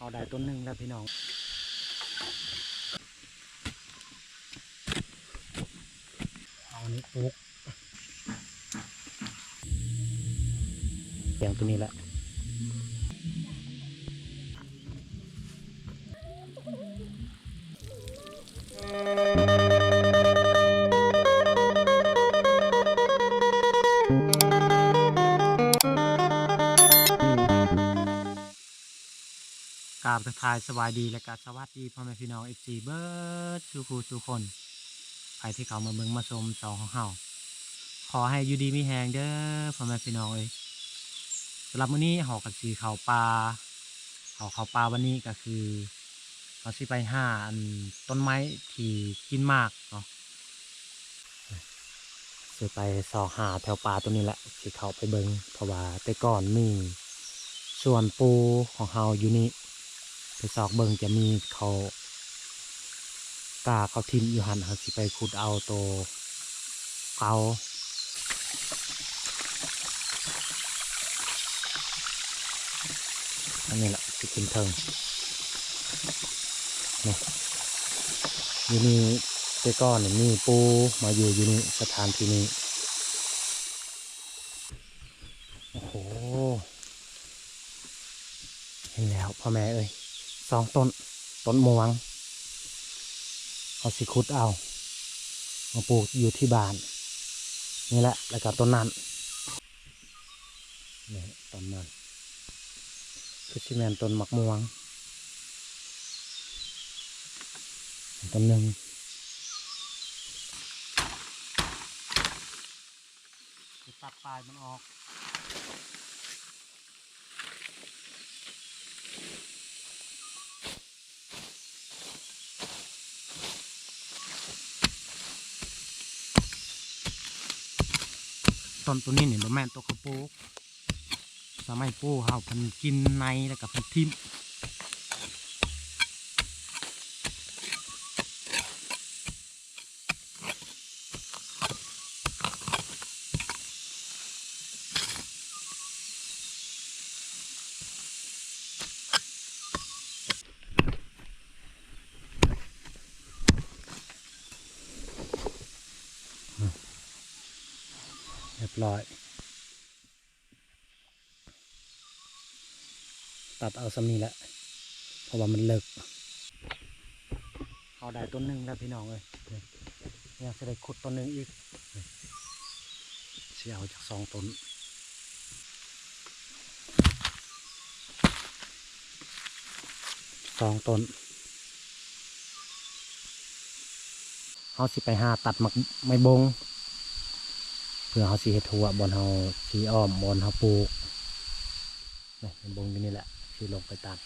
เขาได้ต้นหนึ่งแล้วพี่น้องเอานี้ปลูกอย่างตัวนี้แหละกราบทักทายสบายดีและกราบสวัสดีพ่อแม่พี่น้องFCเบิร์ดทุกคนใครที่เขามาเมืองมาชมสองของเฮาขอให้อยู่ดีมีแหงเด้อพ่อแม่พี่น้องสำหรับมื้อนี้เฮากับสีเขาปลาเขาปลาวันนี้ก็คือเราสิไปหาต้นไม้ที่กินมากเนาะสิไปสอหาแถวปลาตัวนี้แหละสิเขาไปเบิงเพราะว่าแต่ก่อนมีส่วนปูของเฮาอยู่นี่ไปสอกเบิงจะมีเขากาเขาทิมอยู่หันเขาสิไปขุดเอาตัวเกาอันนี้แหละสิขึ้นเทิงนี่อยู่นี่แต่ก่อนมีปูมาอยู่นี่สถานที่นี้โอ้โหเห็นแล้วพ่อแม่เอ้ย2 ต้นม่วงเอาสิขุดเอามาปลูกอยู่ที่บ้านนี่แหละแล้วก็ต้นนั้นนี่ต้นนั้นคือชิแมนต้นมะม่วงต้นหนึ่งตัดปลายมันออกต้นตัวนี้เนี่ยบ่แม่นตัวกระโปงสมัยปูเฮาเพิ่นกินในแล้วก็เพิ่นทิ่มเรียบร้อยตัดเอาซ้ำนี้แหละเพราะว่ามันเลิกเขาได้ต้นหนึ่งแล้วพี่น้องเลยยังจะได้ขุดต้นหนึ่งอีกเสียเอาจาก2 ต้นเขาสิไปหาตัดไม้บงเพื่อเขาสิเฮ็ดถั่วบนเขาสีอ้อมบนเขาปลูกนี่ไม้บงอยู่นี่แหละสิลงไปตัด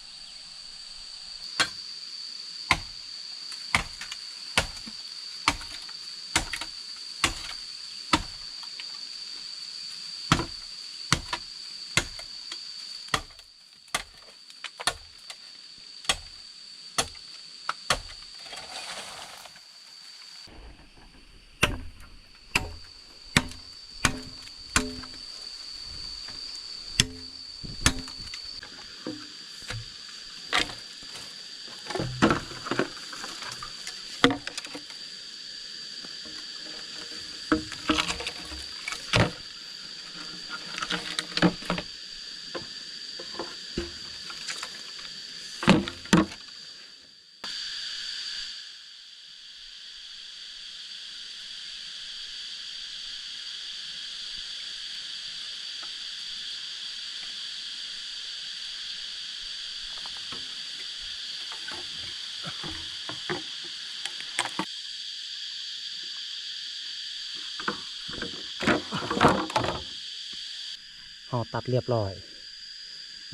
เขาตัดเรียบร้อย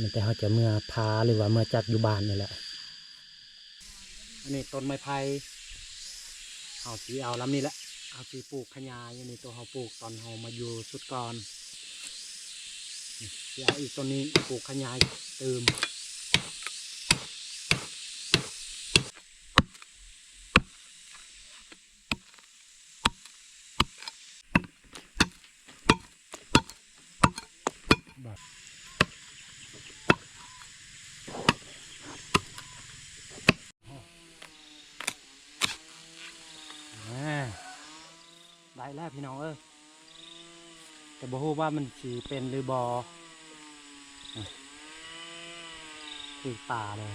มันแต่เขาจะเมื่อพาหรือว่าเมื่อจัดอยู่บ้านนี่แหละอันนี้ต้นไม้ไผ่เขาสีเอาลำนี้แหละเอาสีปลูกขยายอันนี้ตัวเขาปลูกตอนเขามาอยู่สุดก่อนสีเอาอีกต้นนี้ปลูกขยายเติม แล้วพี่น้องแต่บ่ฮู้ว่ามันสิเป็นหรือบคือป่าเลย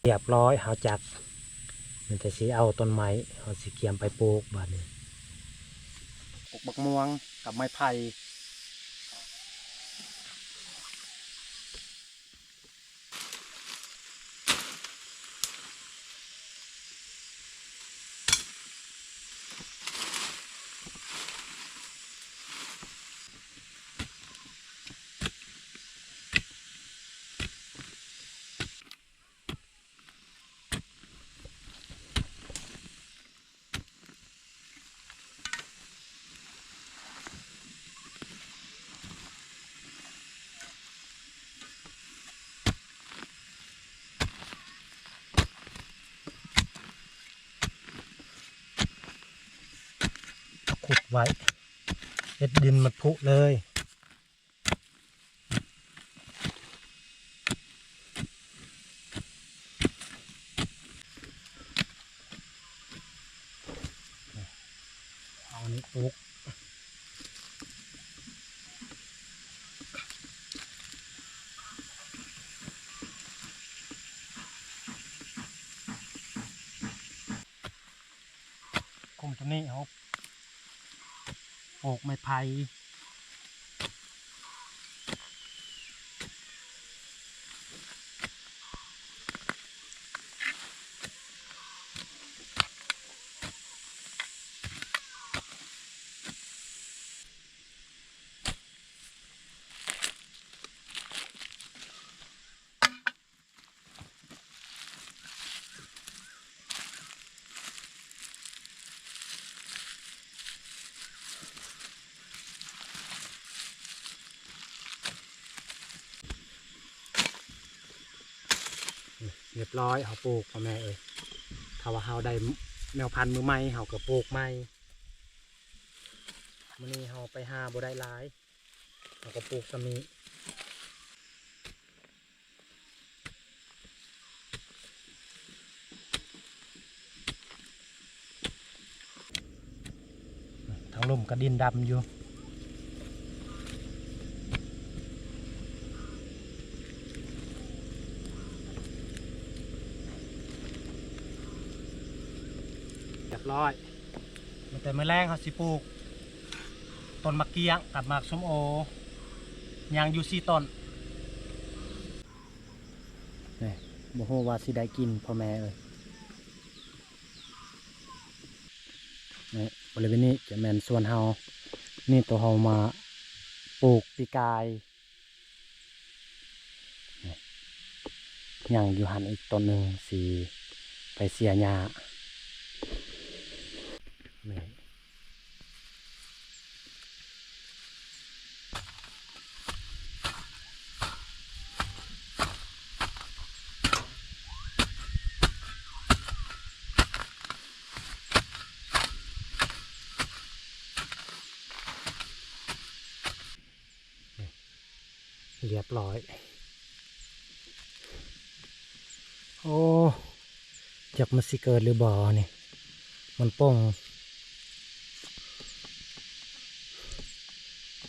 เรียบร้อยเฮาจัดมันจะสิเอาต้นไม้เฮาสิเกียมไปปลูกบัดนี้ปลูกบักม่วงกับไม้ไผ่ขุดไว้เฮ็ดดินมันพุเลยเอานี้ปลูกคุมตัวนี้เอาปลูกไม้ไผ่เรียบร้อยเขาปลูกพ่อแม่ถ้าว่าเขาได้แมวพันธุ์มือใหม่เขาก็ปลูกใหม่มื้อนี้เขาไปหาบ่ได้หลายเขาก็ปลูกสมีทั้งลมกระดินดำอยู่เรียบร้อยแต่เมื่อแรงเขาสิปลูกต้นมะเกียงกับหมากส้มโอยางอยู่4 ต้นนี่บ่ฮู้ว่าสิได้กินพ่อแม่นี่บริเวณนี้จะแม่นส่วนเฮานี่ตัวเฮามาปลูกปีกายย่างอยู่หันอีกต้นหนึ่งสีไปเสียหญ้านี่เรียบร้อยโอ้จักมันสิเกิดหรือบ่นี่มันป่ง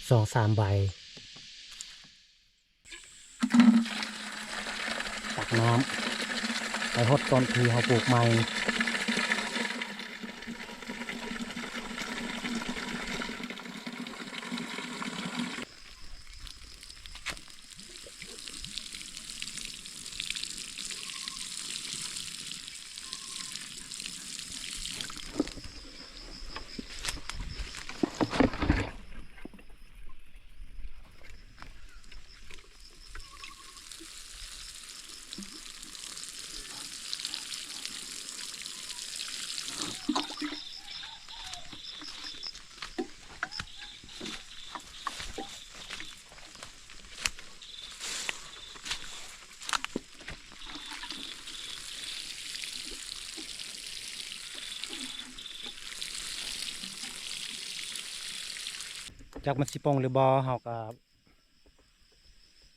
2-3 ใบตักน้ำไปหดต้นที่เขาปลูกใหม่ จากมันสิปงหรือบอเฮาก็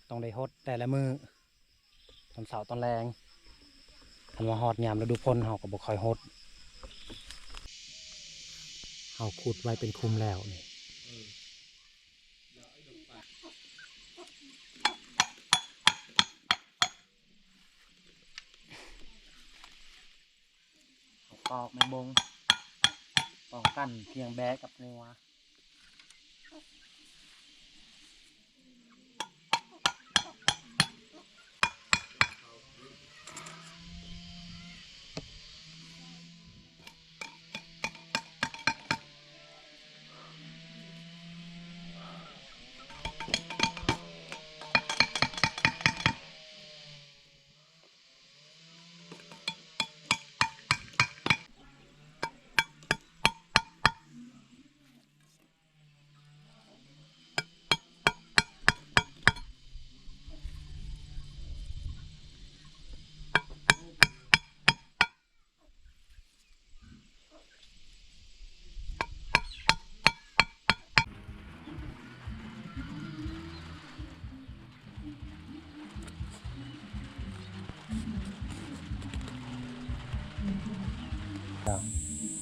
ต้องได้ฮดแต่ละมือตอนเสาร์ตอนแรงคันว่าฮอดยามฤดูฝนเฮาก็บ่ค่อยฮดเฮาขุดไว้เป็นคุมแล้วนี่ปอกแมงบงป้องกันเพียงแบะกับงัว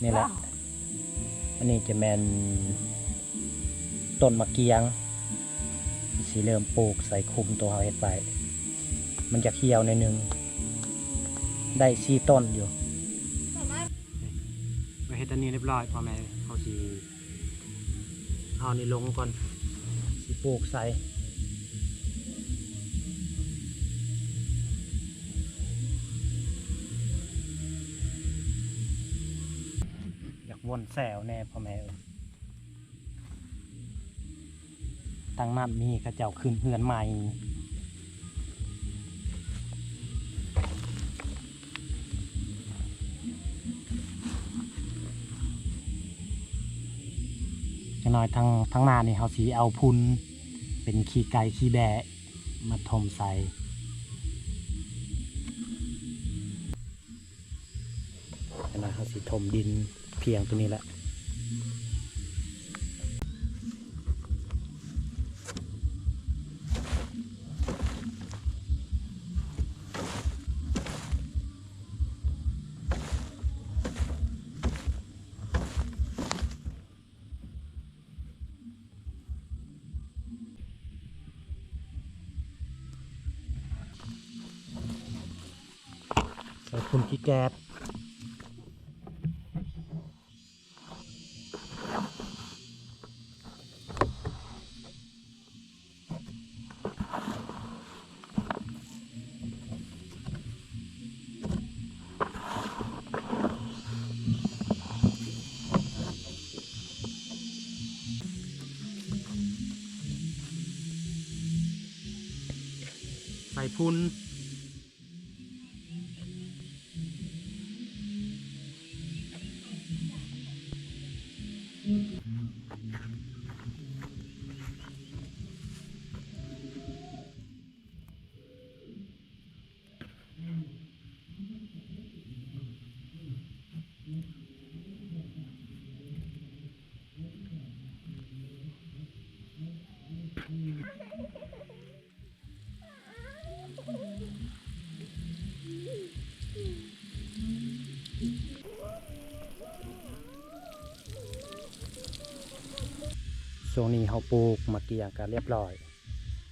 นี่แหละอันนี้จะแมนต้นมะเกียงสีเริ่มปลูกใส่คุมตัวเขาเห็ดไปมันจะเขียวในหนึ่งได้4 ต้นอยู่ไปเห็ดอันนี้เรียบร้อยพ่อแม่เขาสีเอานี่ลงก่อนสีปลูกใส่อยากวนแซวแน่พ่อแม่ทางนั้นมีกระเจ้าขึ้นเฮือนใหม่จะน้อยทางหน้านี่เขาสีเอาพุนเป็นขี้ไก่ขี้แบะมาถมใส่จะน้อยเขาสีถมดินเพียงตัวนี้แหละใส่พุนขี้แกบใส่พุนช่วงนี้เขาปลูกมะเกียงกันเรียบร้อย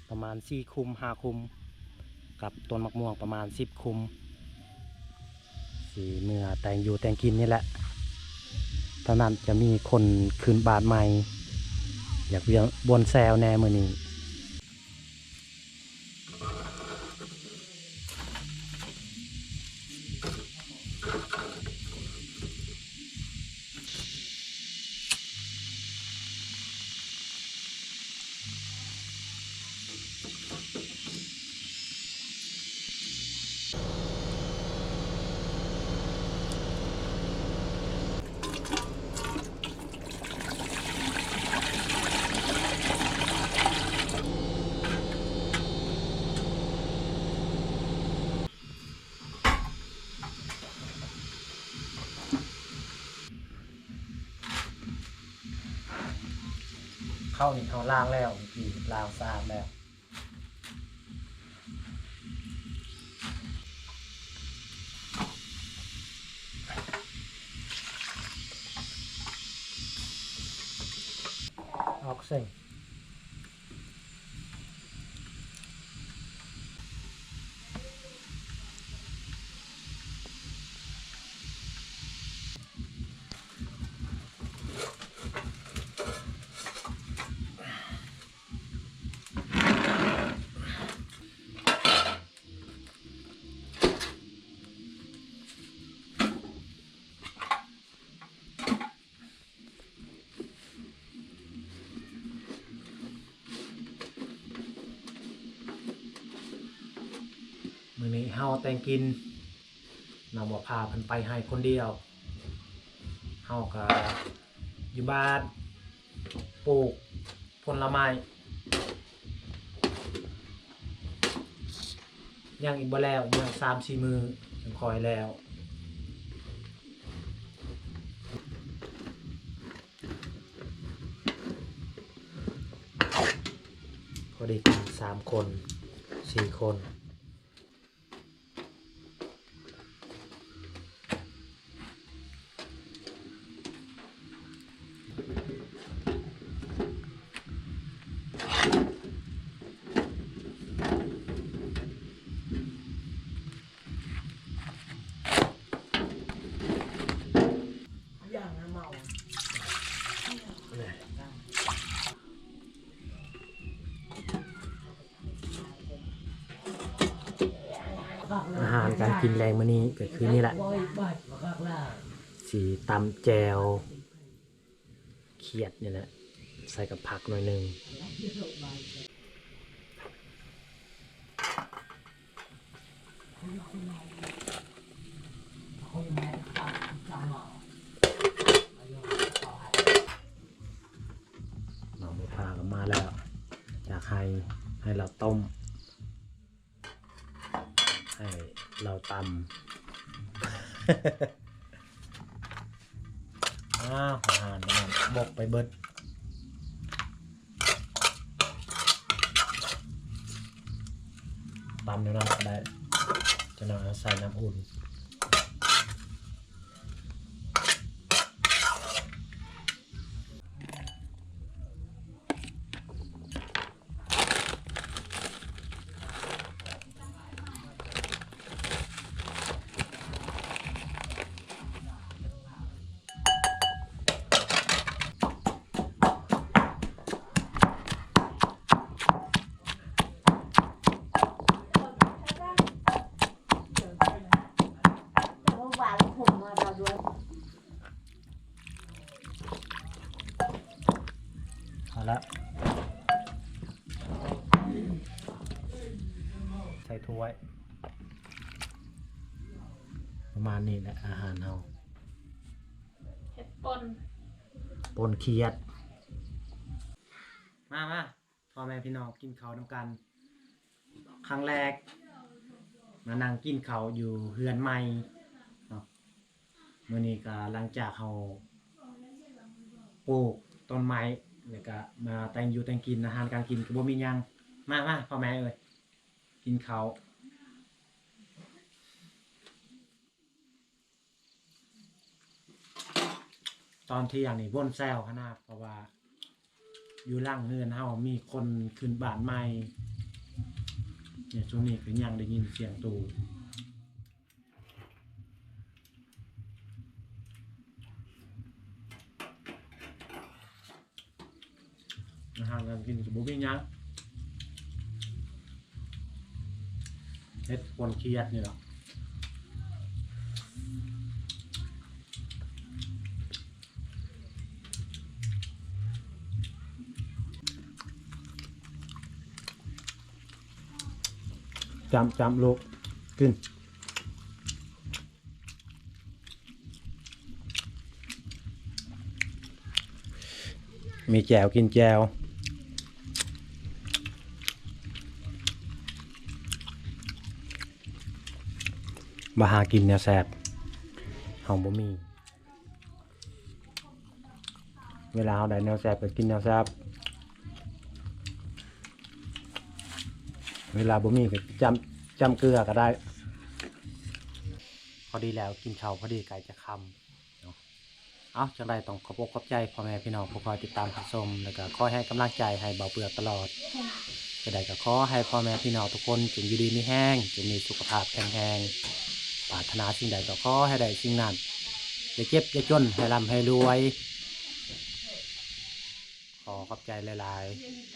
ประมาณ4 คุม 5 คุมกับต้นมะม่วงประมาณ10 คุมสีเมื่อแต่งอยู่แต่งกินนี่แหละตอนนั้นจะมีคนคืนบาทใหม่อยากเวียงบนแซวแน่มือนี้ เข้านี่เขาล้างแล้วพี่ล้างสะอาดแล้วออกเส้นมื้อนี้เฮาแต่งกินนำบ่พาเพิ่นไปให้คนเดียวเฮาก็อยู่บ้านปลูกผลไม้ยังอีกบ่แล้วยัง3-4 มื้อจังค่อยแล้วพอดีกิน3 คน4 คนอาหารการกินแรงมื้อนี้ก็คือนี่แหละสีตำแจวเขียดนี่แหละใส่กับผักหน่อยนึงน้องไม่พากันมาแล้วอยากให้เราต้มให้เราตำอาหารมันบกไปเบิดตำในน้ำได้จะนำใส่น้ำอุ่นเอาละใส่ถ้วยประมาณนี้แหละอาหารเราเห็ดปนเขียดมาพ่อแม่พี่น้องกินข้าวน้ำกันครั้งแรกมานั่งกินข้าวอยู่เฮือนใหม่เนาะมื้อนี้ก็หลังจากเราปลูกต้นไม้แล้วก็มาแต่งอยู่แต่งกินอาหารการกินก็บ่มีหยังมาพ่อแม่เอ้ยกินข้าวตอนที่อย่างนี้ว่นแซวขนาดเพราะว่าอยู่ล่างเฮือนเฮามีคนขึ้นบ้านใหม่เนี่ยช่วงนี้ก็ยังได้ยินเสียงตูอาหารการกินก็บ่มีหยังเฮ็ดปนเขียดนี่หรอจำลูกกินมีแจวกินแจวบาหากินเนี่ยแซ่บเฮาบ่มีเวลาเฮาได้แนวแซ่บก็กินแนวแซ่บ เวลาบ่มีก็จำเกลือก็ได้พอดีแล้วกินข้าวพอดีไก่จะคำเนาะเอาจังไรต้องขอบอกขอบใจพ่อแม่พี่น้องผู้คอยติดตามรับชมแล้วก็คอยให้กำลังใจให้เบาเปลือกตลอดจะได้ก็ขอให้พ่อแม่พี่น้องทุกคนจงอยู่ดีมีแห้งจงมีสุขภาพแข็งแรงปรารถนาสิ่งใดก็ขอให้ได้สิ่งนั้นอย่าเจ็บอย่าจนให้ร่ำให้รวยขอขอบใจหลายๆ